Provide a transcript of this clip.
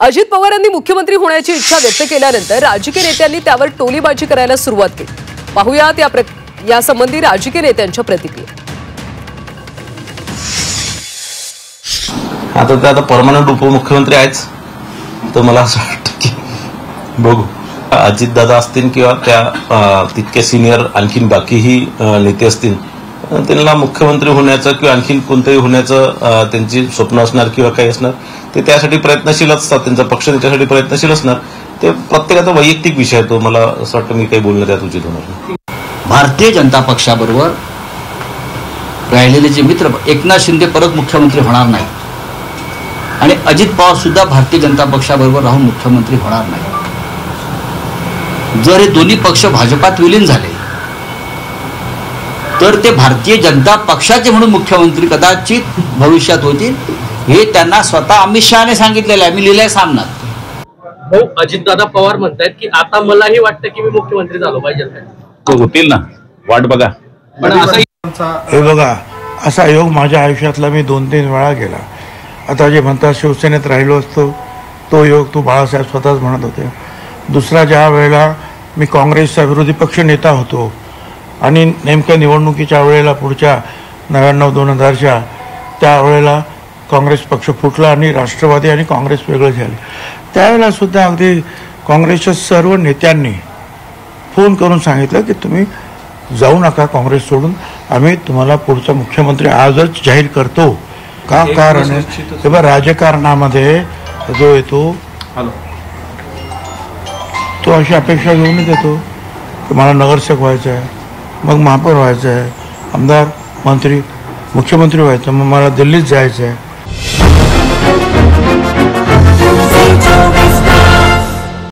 अजित पवार यांनी मुख्यमंत्री होण्याची इच्छा व्यक्त केल्यानंतर राजकीय नेत्यांनी त्यावर टोलीबाजी करायला सुरुवात केली। पाहुयात या संबंधी राजकीय नेत्यांच्या प्रतिक्रिया। आता परमनंट उपमुख्यमंत्री आहेच, तर मला असं वाटतं की बघू अजितदादा असतील किंवा त्या तितके सिनियर आणखीन बाकीही नेते असतील, त्यांना मुख्यमंत्री होण्याचं किंवा आणखीन कोणतंही होण्याचं त्यांची स्वप्न असणार किंवा काही असणार, ते त्यासाठी प्रयत्नशील असतात, त्यांचा पक्ष त्याच्यासाठी प्रयत्नशील असणार। ते प्रत्येकाचा वैयक्तिक विषय आहे, तो मला असं वाटतं मी काही बोलणं त्यात उचित होणार नाही। भारतीय जनता पक्षाबरोबर राहिलेले जे मित्र एकनाथ शिंदे परत मुख्यमंत्री होणार नाही आणि अजित पवार सुद्धा भारतीय जनता पक्षाबरोबर राहून मुख्यमंत्री होणार नाही। जर हे दोन्ही पक्ष भाजपात विलीन झाले तर ते भारतीय जनता पक्षाचे म्हणून मुख्यमंत्री कदाचित भविष्यात होतील, हे त्यांना स्वतः अमित शहाने सांगितलेलं आहे। मी लिहिलंय सामनात। भाऊ अजितदादा पवार म्हणतायत की आता मलाही वाटतं की मी मुख्यमंत्री झालो पाहिजे, तो होतील ना, वाट बघा। हे बघा, असा योग माझ्या आयुष्यातला मी 2-3 वेळा गेला। आता जे म्हणतात शिवसेनेत राहिलो असतो, तो योग तो बाळासाहेब स्वतःच म्हणत होते। दुसरा ज्या वेळेला मी काँग्रेसचा विरोधी पक्ष नेता होतो आणि नेमक्या निवडणुकीच्या वेळेला पुढच्या 99-2000च्या त्यावेळेला काँग्रेस पक्ष फुटला आणि राष्ट्रवादी आणि काँग्रेस वेगळं झाले। त्यावेळेला सुद्धा अगदी काँग्रेसच्या सर्व नेत्यांनी फोन करून सांगितलं की तुम्ही जाऊ नका काँग्रेस सोडून, आम्ही तुम्हाला पुढचा मुख्यमंत्री आजच जाहीर करतो। का कारण तेव्हा राजकारणामध्ये जो येतो तो अशी अपेक्षा घेऊनच येतो की मला नगरसेवक व्हायचं आहे, मग महापौर व्हायचं आहे, आमदार, मंत्री, मुख्यमंत्री व्हायचं, मग मला दिल्लीत जायचं आहे।